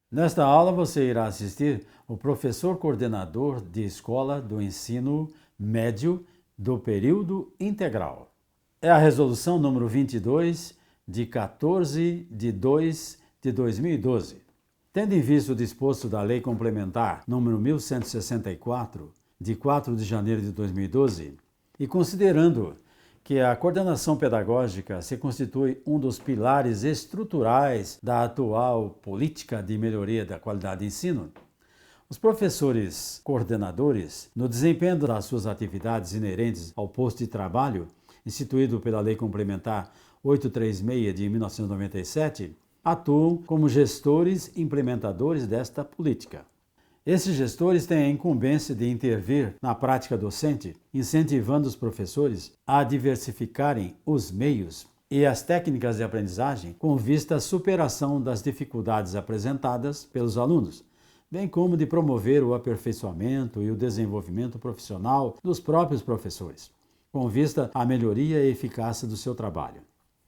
Nesta aula você irá assistir o professor coordenador de escola do ensino médio do período integral. É a resolução número 22 de 14 de 2 de 2012. Tendo em vista o disposto da Lei Complementar número 1164 de 4 de janeiro de 2012 e considerando que a coordenação pedagógica se constitui um dos pilares estruturais da atual política de melhoria da qualidade de ensino, os professores coordenadores, no desempenho das suas atividades inerentes ao posto de trabalho, instituído pela Lei Complementar 836 de 1997, atuam como gestores e implementadores desta política. Esses gestores têm a incumbência de intervir na prática docente, incentivando os professores a diversificarem os meios e as técnicas de aprendizagem com vista à superação das dificuldades apresentadas pelos alunos, bem como de promover o aperfeiçoamento e o desenvolvimento profissional dos próprios professores, com vista à melhoria e eficácia do seu trabalho.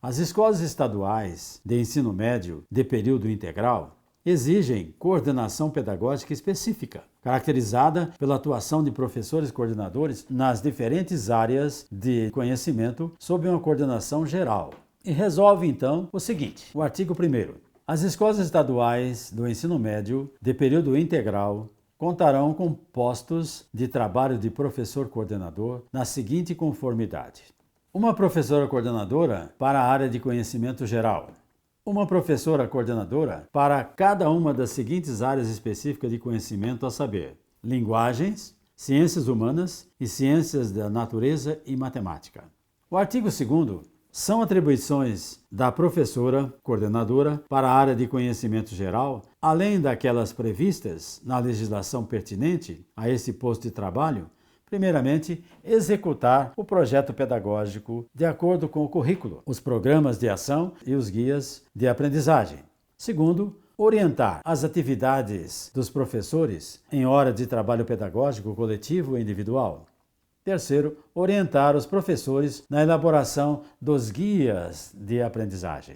As escolas estaduais de ensino médio de período integral exigem coordenação pedagógica específica, caracterizada pela atuação de professores coordenadores nas diferentes áreas de conhecimento sob uma coordenação geral. E resolve, então, o seguinte: o artigo 1º. As escolas estaduais do ensino médio de período integral contarão com postos de trabalho de professor coordenador na seguinte conformidade: uma professora coordenadora para a área de conhecimento geral, uma professora coordenadora para cada uma das seguintes áreas específicas de conhecimento, a saber, linguagens, ciências humanas e ciências da natureza e matemática. O artigo 2º são atribuições da professora coordenadora para a área de conhecimento geral, além daquelas previstas na legislação pertinente a esse posto de trabalho. Primeiramente, executar o projeto pedagógico de acordo com o currículo, os programas de ação e os guias de aprendizagem. Segundo, orientar as atividades dos professores em hora de trabalho pedagógico coletivo e individual. Terceiro, orientar os professores na elaboração dos guias de aprendizagem.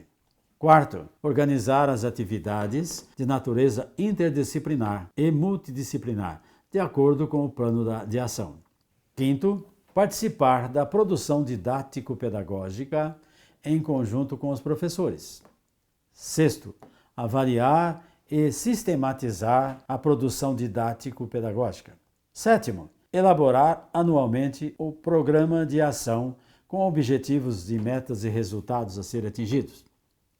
Quarto, organizar as atividades de natureza interdisciplinar e multidisciplinar, de acordo com o plano de ação. Quinto, participar da produção didático-pedagógica em conjunto com os professores. Sexto, avaliar e sistematizar a produção didático-pedagógica. Sétimo, elaborar anualmente o programa de ação com objetivos de metas e resultados a serem atingidos.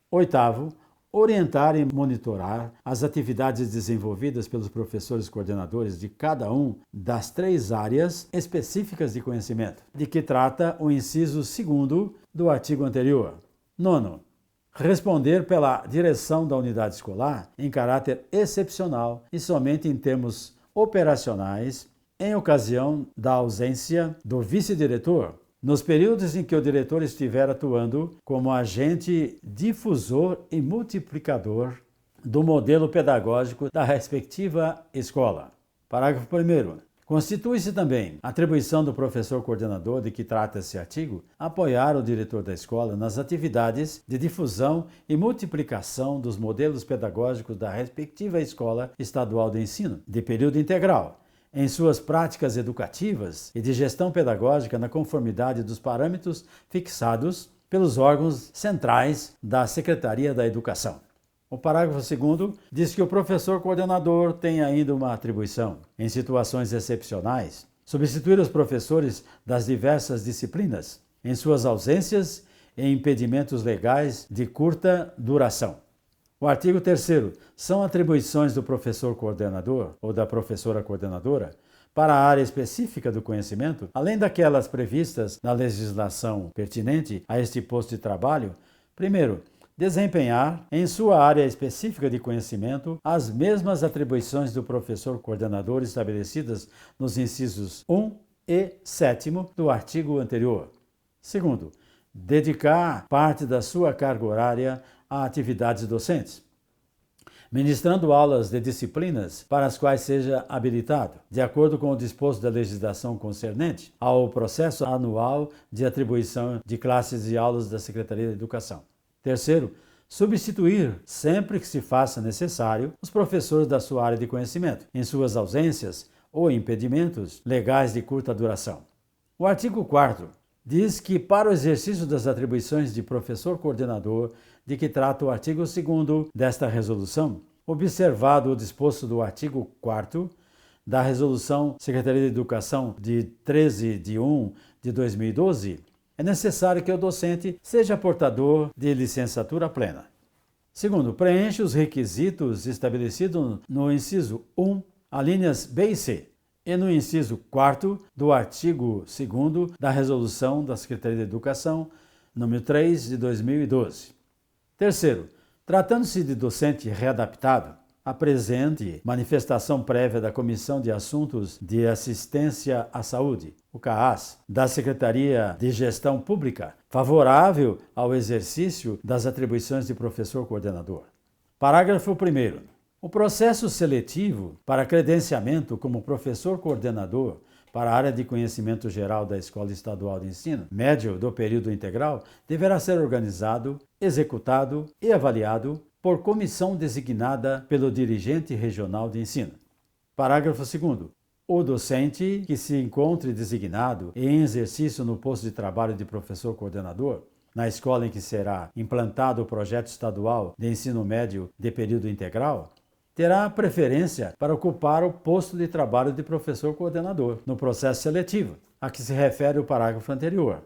Oitavo, orientar e monitorar as atividades desenvolvidas pelos professores coordenadores de cada uma das 3 áreas específicas de conhecimento, de que trata o inciso 2º do artigo anterior. Nono, responder pela direção da unidade escolar em caráter excepcional e somente em termos operacionais, em ocasião da ausência do vice-diretor, nos períodos em que o diretor estiver atuando como agente difusor e multiplicador do modelo pedagógico da respectiva escola. Parágrafo 1º. Constitui-se também atribuição do professor coordenador de que trata esse artigo apoiar o diretor da escola nas atividades de difusão e multiplicação dos modelos pedagógicos da respectiva escola estadual de ensino de período integral, em suas práticas educativas e de gestão pedagógica na conformidade dos parâmetros fixados pelos órgãos centrais da Secretaria da Educação. O parágrafo 2º diz que o professor coordenador tem ainda uma atribuição, em situações excepcionais, substituir os professores das diversas disciplinas, em suas ausências e impedimentos legais de curta duração. O artigo 3º são atribuições do professor coordenador ou da professora coordenadora para a área específica do conhecimento, além daquelas previstas na legislação pertinente a este posto de trabalho. Primeiro, desempenhar em sua área específica de conhecimento as mesmas atribuições do professor coordenador estabelecidas nos incisos 1 e 7º do artigo anterior. Segundo, dedicar parte da sua carga horária a atividades docentes, ministrando aulas de disciplinas para as quais seja habilitado, de acordo com o disposto da legislação concernente ao processo anual de atribuição de classes e aulas da Secretaria de Educação. Terceiro, Substituir, sempre que se faça necessário, os professores da sua área de conhecimento, em suas ausências ou impedimentos legais de curta duração. O artigo 4º diz que, para o exercício das atribuições de professor coordenador, de que trata o artigo 2º desta resolução, observado o disposto do artigo 4º da Resolução Secretaria de Educação de 13 de 1 de 2012, é necessário que o docente seja portador de licenciatura plena. Segundo, preenche os requisitos estabelecidos no inciso 1, alíneas B e C, e no inciso 4º do artigo 2º da Resolução da Secretaria de Educação, número 3 de 2012. Terceiro, tratando-se de docente readaptado, apresente manifestação prévia da Comissão de Assuntos de Assistência à Saúde, o CAAS, da Secretaria de Gestão Pública, favorável ao exercício das atribuições de professor coordenador. Parágrafo 1º. O processo seletivo para credenciamento como professor coordenador para a área de conhecimento geral da Escola Estadual de Ensino Médio do período integral deverá ser organizado, executado e avaliado por comissão designada pelo dirigente regional de ensino. Parágrafo 2º. O docente que se encontre designado em exercício no posto de trabalho de professor coordenador, na escola em que será implantado o projeto estadual de ensino médio de período integral, terá preferência para ocupar o posto de trabalho de professor coordenador no processo seletivo, a que se refere o parágrafo anterior.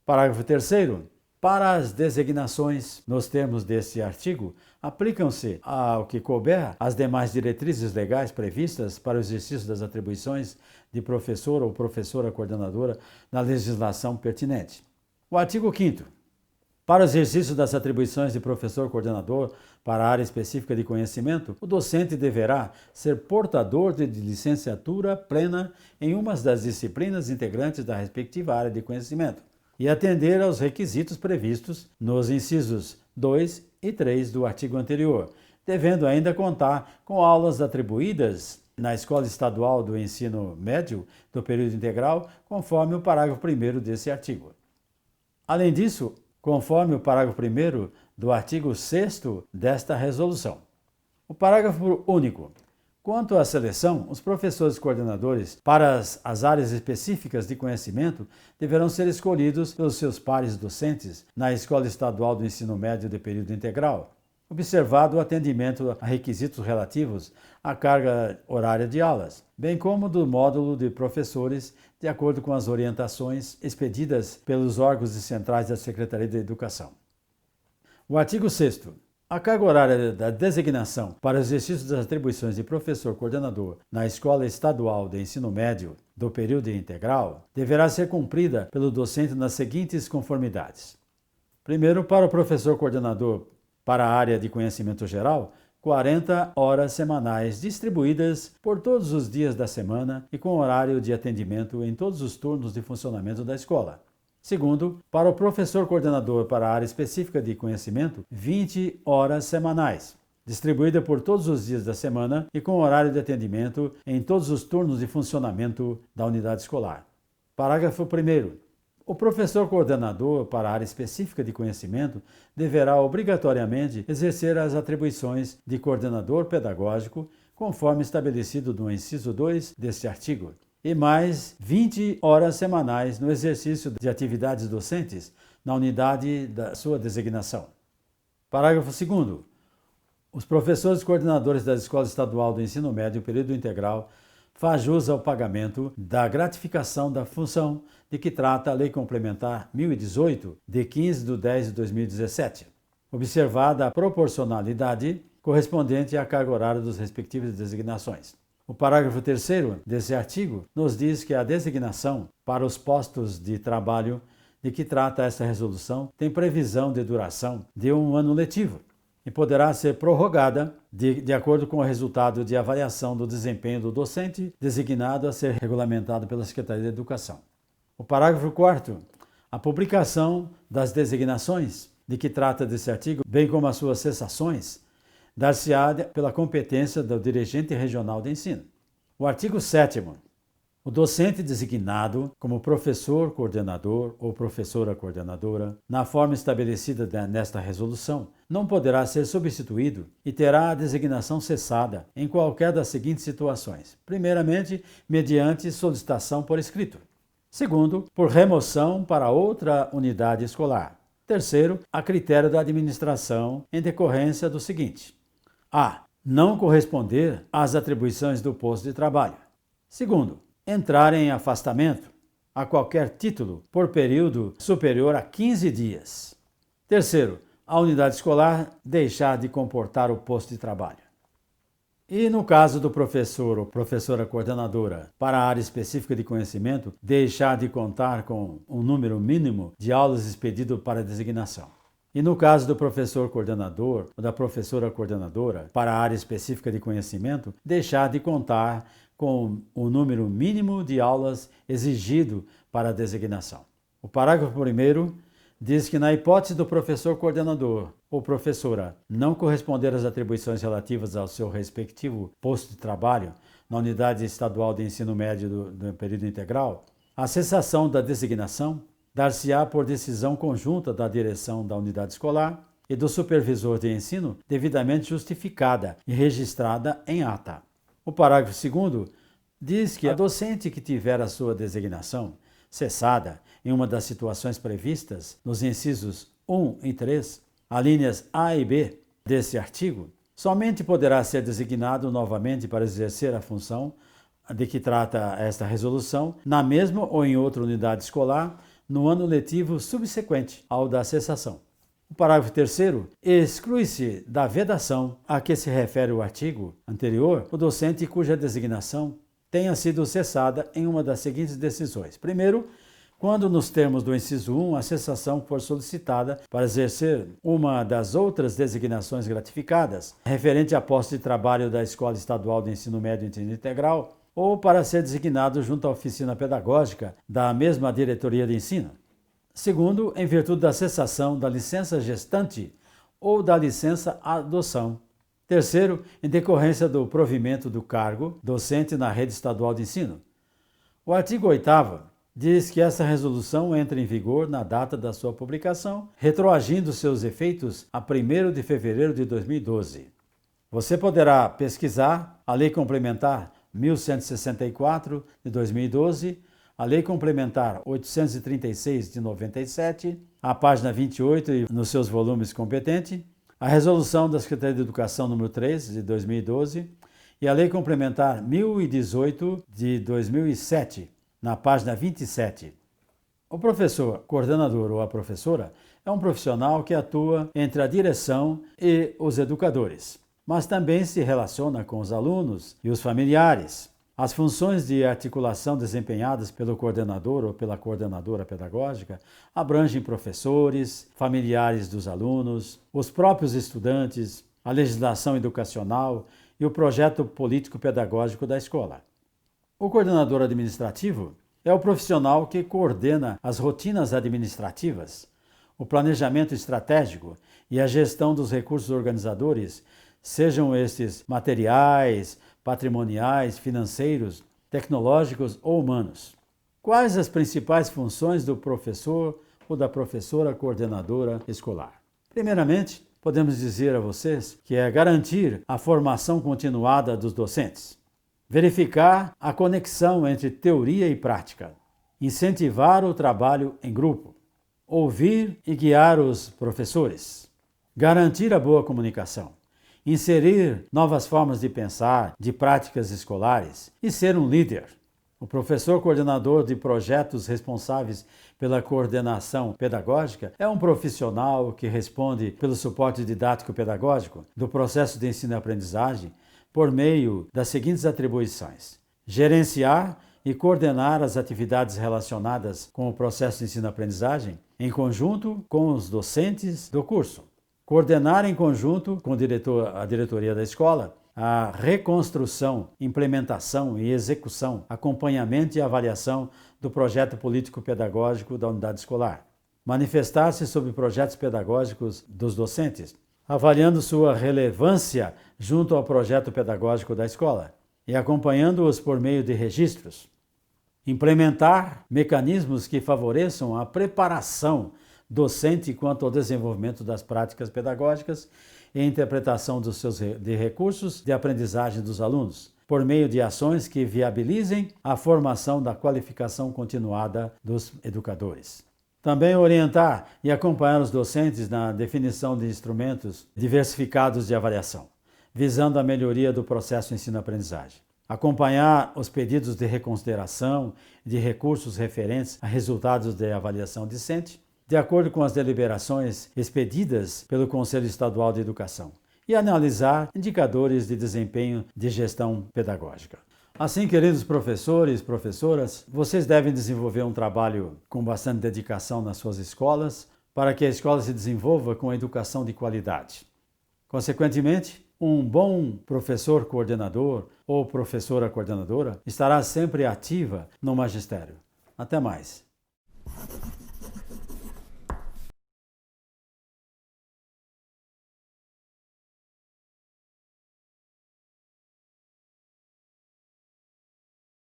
Parágrafo 3º. Para as designações nos termos deste artigo, aplicam-se, ao que couber, as demais diretrizes legais previstas para o exercício das atribuições de professor ou professora coordenadora na legislação pertinente. O artigo 5º. Para o exercício das atribuições de professor coordenador para a área específica de conhecimento, o docente deverá ser portador de licenciatura plena em uma das disciplinas integrantes da respectiva área de conhecimento e atender aos requisitos previstos nos incisos 2 e 3 do artigo anterior, devendo ainda contar com aulas atribuídas na Escola Estadual do Ensino Médio do período integral, conforme o parágrafo 1º desse artigo. Além disso, conforme o parágrafo 1º do artigo 6º desta resolução. O parágrafo único. Quanto à seleção, os professores coordenadores para as áreas específicas de conhecimento deverão ser escolhidos pelos seus pares docentes na Escola Estadual do Ensino Médio de período integral, observado o atendimento a requisitos relativos à carga horária de aulas, bem como do módulo de professores, de acordo com as orientações expedidas pelos órgãos centrais da Secretaria de Educação. O artigo 6º. A carga horária da designação para o exercício das atribuições de professor coordenador na Escola Estadual de Ensino Médio do período integral deverá ser cumprida pelo docente nas seguintes conformidades. Primeiro, para o professor coordenador para a área de conhecimento geral, 40 horas semanais distribuídas por todos os dias da semana e com horário de atendimento em todos os turnos de funcionamento da escola. Segundo, para o professor coordenador para a área específica de conhecimento, 20 horas semanais, distribuída por todos os dias da semana e com horário de atendimento em todos os turnos de funcionamento da unidade escolar. Parágrafo 1º. O professor coordenador para a área específica de conhecimento deverá obrigatoriamente exercer as atribuições de coordenador pedagógico, conforme estabelecido no inciso 2 deste artigo, e mais 20 horas semanais no exercício de atividades docentes na unidade da sua designação. Parágrafo 2º. Os professores coordenadores da Escola Estadual do Ensino Médio período integral faz jus ao pagamento da gratificação da função de que trata a Lei Complementar 1018, de 15/10/2017, observada a proporcionalidade correspondente à carga horária dos respectivas designações. O parágrafo 3º desse artigo nos diz que a designação para os postos de trabalho de que trata esta resolução tem previsão de duração de 1 ano letivo e poderá ser prorrogada de acordo com o resultado de avaliação do desempenho do docente designado a ser regulamentado pela Secretaria de Educação. O parágrafo 4º. A publicação das designações de que trata desse artigo, bem como as suas cessações, dar-se-á pela competência do dirigente regional de ensino. O artigo 7º. O docente designado como professor coordenador ou professora coordenadora, na forma estabelecida nesta resolução, não poderá ser substituído e terá a designação cessada em qualquer das seguintes situações. Primeiramente, mediante solicitação por escrito. Segundo, por remoção para outra unidade escolar. Terceiro, a critério da administração em decorrência do seguinte: a. Não corresponder às atribuições do posto de trabalho. Segundo, entrar em afastamento, a qualquer título, por período superior a 15 dias. Terceiro, a unidade escolar deixar de comportar o posto de trabalho. E no caso do professor ou professora coordenadora para a área específica de conhecimento, deixar de contar com um número mínimo de aulas expedido para designação. E no caso do professor coordenador ou da professora coordenadora para a área específica de conhecimento, deixar de contar com o número mínimo de aulas exigido para a designação. O parágrafo 1º diz que, na hipótese do professor coordenador ou professora não corresponder às atribuições relativas ao seu respectivo posto de trabalho na unidade estadual de ensino médio do período integral, a cessação da designação dar-se-á por decisão conjunta da direção da unidade escolar e do supervisor de ensino devidamente justificada e registrada em ata. O parágrafo 2º diz que a docente que tiver a sua designação cessada em uma das situações previstas nos incisos 1 e 3, alíneas A e B desse artigo, somente poderá ser designado novamente para exercer a função de que trata esta resolução na mesma ou em outra unidade escolar no ano letivo subsequente ao da cessação. O parágrafo 3º exclui-se da vedação a que se refere o artigo anterior o docente cuja designação tenha sido cessada em uma das seguintes decisões. Primeiro, quando nos termos do inciso 1 a cessação for solicitada para exercer uma das outras designações gratificadas, referente a posto de trabalho da Escola Estadual de Ensino Médio Integral, ou para ser designado junto à oficina pedagógica da mesma diretoria de ensino. Segundo, em virtude da cessação da licença gestante ou da licença adoção. Terceiro, em decorrência do provimento do cargo docente na rede estadual de ensino. O artigo 8º diz que essa resolução entra em vigor na data da sua publicação, retroagindo seus efeitos a 1º de fevereiro de 2012. Você poderá pesquisar a Lei Complementar 1164 de 2012, a Lei Complementar 836 de 97, a página 28 e nos seus volumes competentes, a Resolução da Secretaria de Educação número 3 de 2012 e a Lei Complementar 1018 de 2007, na página 27. O professor, coordenador ou a professora é um profissional que atua entre a direção e os educadores, mas também se relaciona com os alunos e os familiares. As funções de articulação desempenhadas pelo coordenador ou pela coordenadora pedagógica abrangem professores, familiares dos alunos, os próprios estudantes, a legislação educacional e o projeto político-pedagógico da escola. O coordenador administrativo é o profissional que coordena as rotinas administrativas, o planejamento estratégico e a gestão dos recursos organizadores, sejam estes materiais, patrimoniais, financeiros, tecnológicos ou humanos. Quais as principais funções do professor ou da professora coordenadora escolar? Primeiramente, podemos dizer a vocês que é garantir a formação continuada dos docentes, verificar a conexão entre teoria e prática, incentivar o trabalho em grupo, ouvir e guiar os professores, garantir a boa comunicação, inserir novas formas de pensar, de práticas escolares e ser um líder. O professor coordenador de projetos responsáveis pela coordenação pedagógica é um profissional que responde pelo suporte didático-pedagógico do processo de ensino e aprendizagem por meio das seguintes atribuições: gerenciar e coordenar as atividades relacionadas com o processo de ensino e aprendizagem em conjunto com os docentes do curso. Coordenar em conjunto com a diretoria da escola a reconstrução, implementação e execução, acompanhamento e avaliação do projeto político-pedagógico da unidade escolar. Manifestar-se sobre projetos pedagógicos dos docentes, avaliando sua relevância junto ao projeto pedagógico da escola e acompanhando-os por meio de registros. Implementar mecanismos que favoreçam a preparação docente quanto ao desenvolvimento das práticas pedagógicas e interpretação dos seus recursos de aprendizagem dos alunos, por meio de ações que viabilizem a formação da qualificação continuada dos educadores. Também orientar e acompanhar os docentes na definição de instrumentos diversificados de avaliação, visando a melhoria do processo ensino-aprendizagem. Acompanhar os pedidos de reconsideração e de recursos referentes a resultados de avaliação discente, de acordo com as deliberações expedidas pelo Conselho Estadual de Educação, e analisar indicadores de desempenho de gestão pedagógica. Assim, queridos professores e professoras, vocês devem desenvolver um trabalho com bastante dedicação nas suas escolas para que a escola se desenvolva com educação de qualidade. Consequentemente, um bom professor coordenador ou professora coordenadora estará sempre ativa no magistério. Até mais!